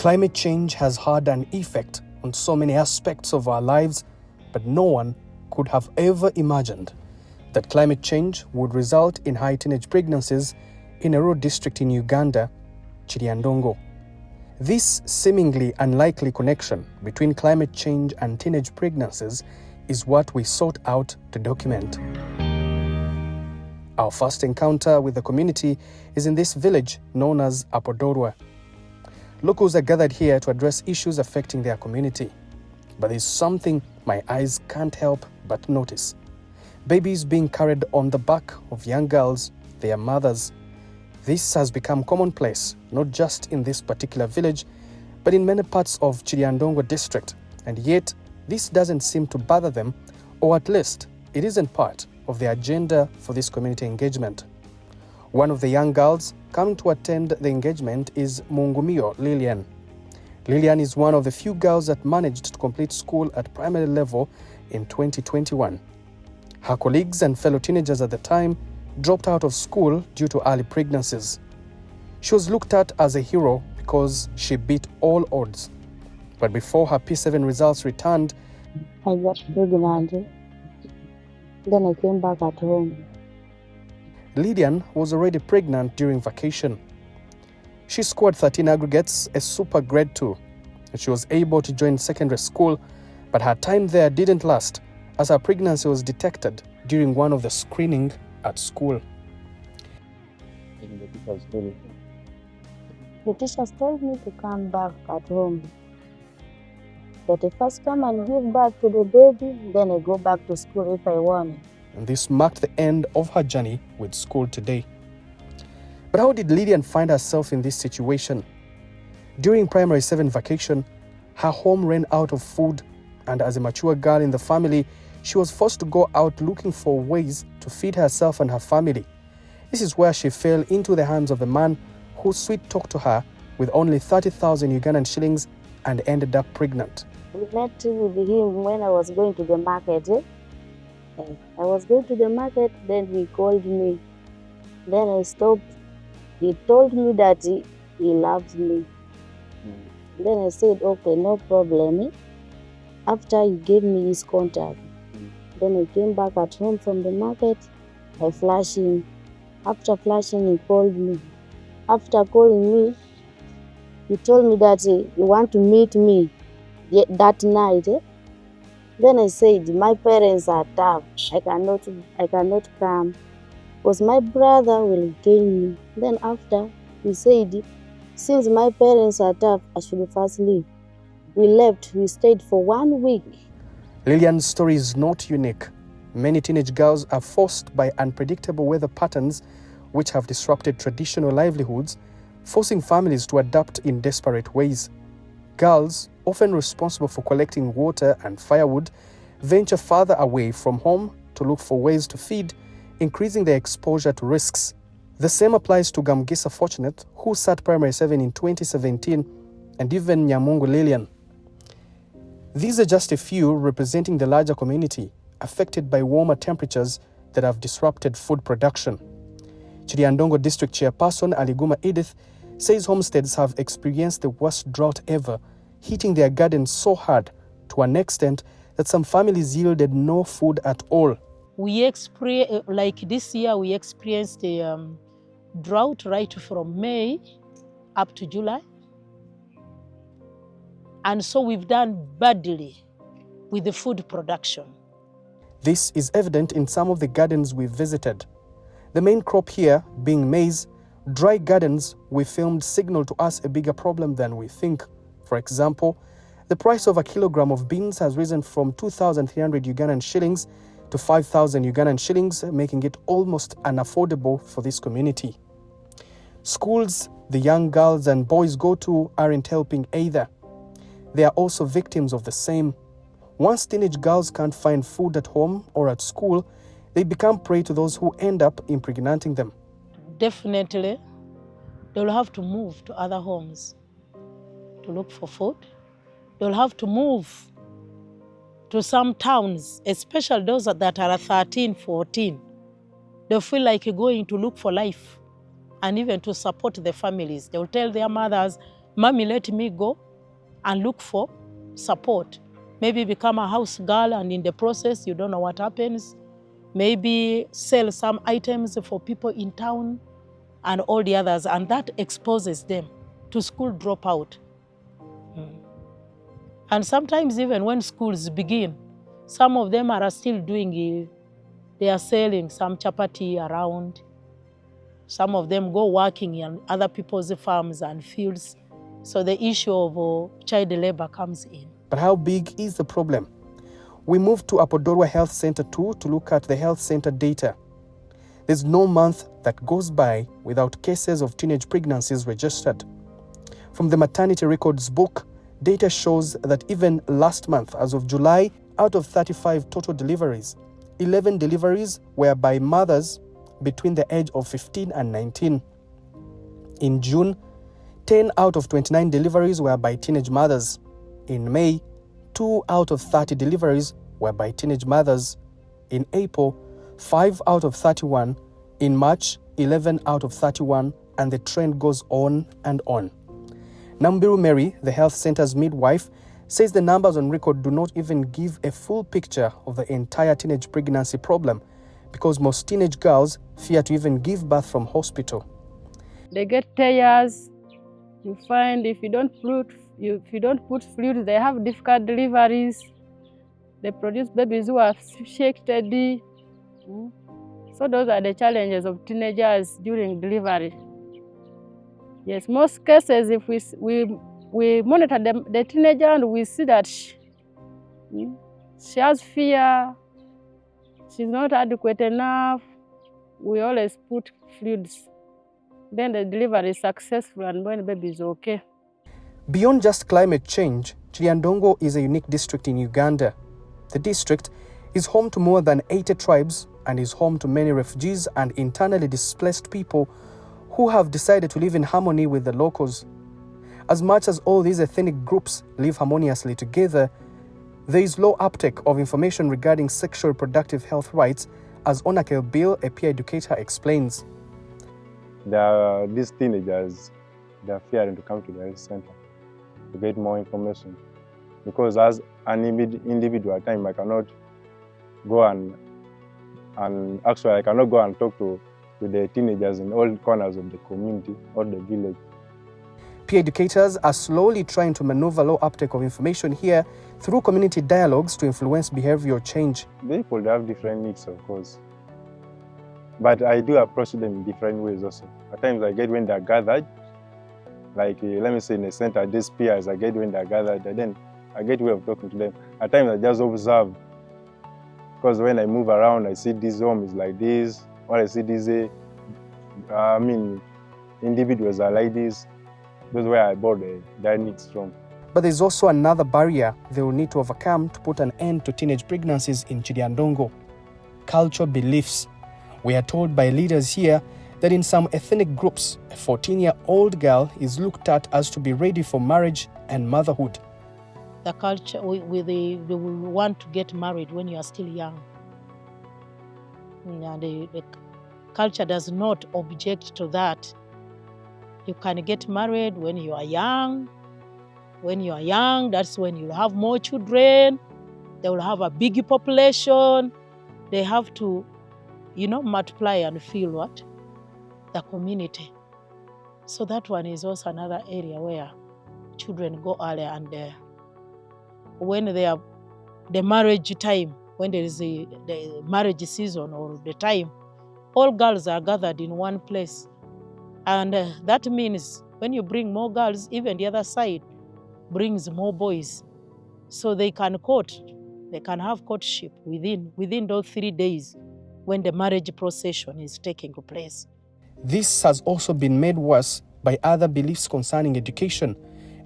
Climate change has had an effect on so many aspects of our lives, but no one could have ever imagined that climate change would result in high teenage pregnancies in a rural district in Uganda, Kiryandongo. This seemingly unlikely connection between climate change and teenage pregnancies is what we sought out to document. Our first encounter with the community is in this village known as Apodorwa. Locals are gathered here to address issues affecting their community. But there's something my eyes can't help but notice. Babies being carried on the back of young girls, their mothers. This has become commonplace, not just in this particular village, but in many parts of Kiryandongo District. And yet, this doesn't seem to bother them, or at least it isn't part of the agenda for this community engagement. One of the young girls coming to attend the engagement is Mungumio Lilian. Lilian is one of the few girls that managed to complete school at primary level in 2021. Her colleagues and fellow teenagers at the time dropped out of school due to early pregnancies. She was looked at as a hero because she beat all odds. But before her P7 results returned, I got pregnant. Then I came back at home. Lilian was already pregnant during vacation. She scored 13 aggregates, a super grade 2, and she was able to join secondary school, but her time there didn't last as her pregnancy was detected during one of the screening at school. The teachers told me to come back at home. That I first come and give birth to the baby, then I go back to school if I want. And this marked the end of her journey with school today. But how did Lilian find herself in this situation? During primary 7 vacation, her home ran out of food, and as a mature girl in the family, she was forced to go out looking for ways to feed herself and her family. This is where she fell into the hands of a man who sweet-talked to her with only 30,000 Ugandan shillings and ended up pregnant. We met with him when I was going to the market. I was going to the market, then he called me. Then I stopped. He told me that he loves me. Then I said, okay, no problem. After he gave me his contact, then I came back at home from the market. I flashed him. After flashing, he called me. After calling me, he told me that he want to meet me that night. Then I said, my parents are tough. I cannot come because my brother will kill me. Then after, he said, since my parents are tough, I should first leave. We left. We stayed for 1 week. Lilian's story is not unique. Many teenage girls are forced by unpredictable weather patterns which have disrupted traditional livelihoods, forcing families to adapt in desperate ways. Girls, often responsible for collecting water and firewood, venture farther away from home to look for ways to feed, increasing their exposure to risks. The same applies to Gamgisa Fortunate, who sat primary 7 in 2017, and even Nyamungu Lilian. These are just a few representing the larger community affected by warmer temperatures that have disrupted food production. Kiryandongo District Chairperson Aliguma Edith says homesteads have experienced the worst drought ever, hitting their gardens so hard to an extent that some families yielded no food at all. We experienced, like this year, we experienced a drought right from May up to July. And so we've done badly with the food production. This is evident in some of the gardens we visited. The main crop here being maize, dry gardens we filmed signal to us a bigger problem than we think. For example, the price of a kilogram of beans has risen from 2,300 Ugandan shillings to 5,000 Ugandan shillings, making it almost unaffordable for this community. Schools the young girls and boys go to aren't helping either. They are also victims of the same. Once teenage girls can't find food at home or at school, they become prey to those who end up impregnating them. Definitely, they'll have to move to other homes to look for food. They'll have to move to some towns, especially those that are 13, 14. They feel like going to look for life and even to support their families. They'll tell their mothers, Mommy, let me go and look for support. Maybe become a house girl, and in the process, you don't know what happens. Maybe sell some items for people in town and all the others, and that exposes them to school dropout. And sometimes even when schools begin, some of them are still doing it. They are selling some chapati around. Some of them go working in other people's farms and fields. So the issue of child labor comes in. But how big is the problem? We moved to Apodorwa Health Center too to look at the health center data. There's no month that goes by without cases of teenage pregnancies registered. From the maternity records book, data shows that even last month, as of July, out of 35 total deliveries, 11 deliveries were by mothers between the age of 15 and 19. In June, 10 out of 29 deliveries were by teenage mothers. In May, 2 out of 30 deliveries were by teenage mothers. In April, 5 out of 31. In March, 11 out of 31, and the trend goes on and on. Nambiru Mary, the health center's midwife, says the numbers on record do not even give a full picture of the entire teenage pregnancy problem because most teenage girls fear to even give birth from hospital. They get tears. You find if you don't put fluid, they have difficult deliveries. They produce babies who are shake-steady. So those are the challenges of teenagers during delivery. Yes, most cases, if we monitor the teenager and we see that she has fear, she's not adequate enough, we always put fluids. Then the delivery is successful and when the baby is okay. Beyond just climate change, Kiryandongo is a unique district in Uganda. The district is home to more than 80 tribes and is home to many refugees and internally displaced people who have decided to live in harmony with the locals. As much as all these ethnic groups live harmoniously together, there is low uptake of information regarding sexual reproductive health rights, as Onakel Bill, a peer educator, explains. These teenagers, they are fearing to come to the health center to get more information. Because as an individual at time, I cannot go and actually I cannot go and talk to the teenagers in all corners of the community or the village. Peer educators are slowly trying to maneuver low uptake of information here through community dialogues to influence behavioral change. People have different needs, of course. But I do approach them in different ways also. At times I get when they're gathered, like let me say in a center, these peers, I get when they're gathered, and then I get way of talking to them. At times I just observe, because when I move around, I see this home is like this, or I see these, individuals are like this. That's where I bought their needs from. But there's also another barrier they will need to overcome to put an end to teenage pregnancies in Kiryandongo: cultural beliefs. We are told by leaders here that in some ethnic groups, a 14-year-old girl is looked at as to be ready for marriage and motherhood. The culture, they will want to get married when you are still young. And the culture does not object to that. You can get married when you are young. When you are young, that's when you have more children. They will have a big population. They have to, multiply and fill what? The community. So that one is also another area where children go earlier, and when they are the marriage time, when there is the marriage season or the time, all girls are gathered in one place. And that means when you bring more girls, even the other side brings more boys. So they can court, they can have courtship within those 3 days when the marriage procession is taking place. This has also been made worse by other beliefs concerning education,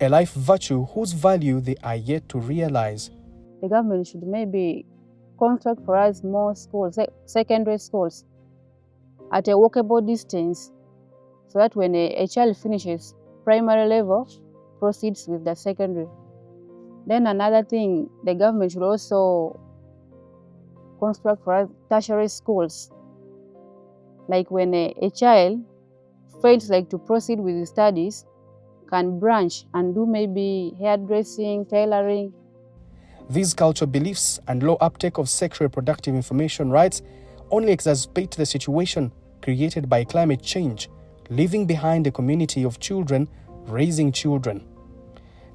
a life virtue whose value they are yet to realize. The government should maybe construct for us more schools, secondary schools, at a walkable distance, so that when a child finishes primary level, proceeds with the secondary. Then another thing, the government should also construct for us tertiary schools. Like when a child fails to proceed with his studies, can branch and do maybe hairdressing, tailoring. These cultural beliefs and low uptake of sexual reproductive information rights only exacerbate the situation created by climate change, leaving behind a community of children raising children.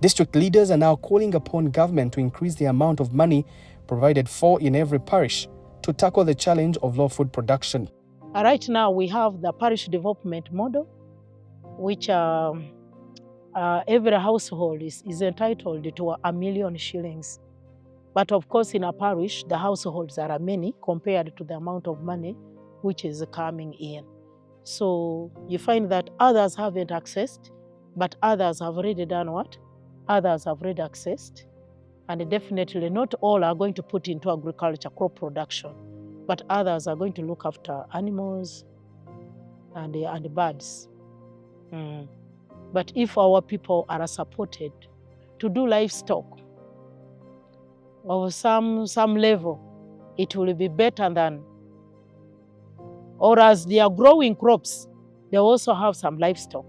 District leaders are now calling upon government to increase the amount of money provided for in every parish to tackle the challenge of low food production. Right now, we have the parish development model, which every household is entitled to 1 million shillings. But of course, in a parish, the households are many compared to the amount of money which is coming in. So you find that others haven't accessed, but others have already done what? Others have already accessed. And definitely not all are going to put into agriculture, crop production, but others are going to look after animals and birds. But if our people are supported to do livestock of some level, it will be better than, or as they are growing crops, they also have some livestock.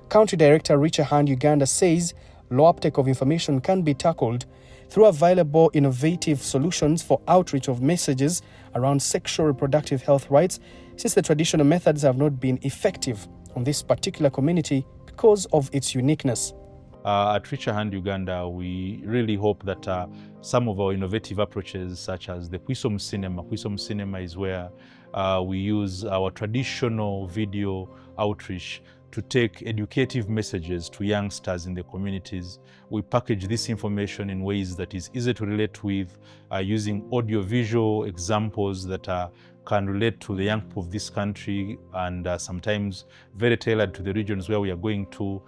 Country Director Richard Hand Uganda says low uptake of information can be tackled through available innovative solutions for outreach of messages around sexual reproductive health rights, since the traditional methods have not been effective on this particular community because of its uniqueness. At Richard Hand Uganda, we really hope that some of our innovative approaches, such as the Wisdom Cinema is where we use our traditional video outreach to take educative messages to youngsters in the communities. We package this information in ways that is easy to relate with, using audio-visual examples that can relate to the young people of this country, and sometimes very tailored to the regions where we are going to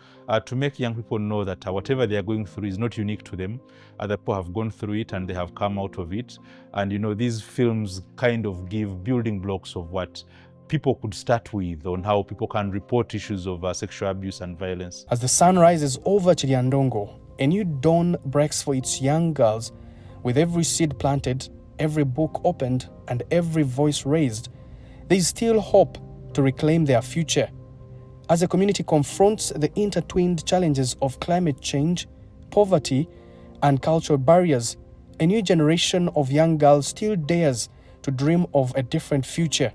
make young people know that whatever they are going through is not unique to them. Other people have gone through it and they have come out of it. And you know, these films kind of give building blocks of what people could start with on how people can report issues of sexual abuse and violence. As the sun rises over Kiryandongo, a new dawn breaks for its young girls. With every seed planted, every book opened, and every voice raised, there is still hope to reclaim their future. As the community confronts the intertwined challenges of climate change, poverty, and cultural barriers, a new generation of young girls still dares to dream of a different future.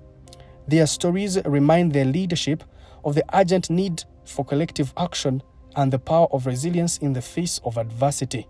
Their stories remind their leadership of the urgent need for collective action and the power of resilience in the face of adversity.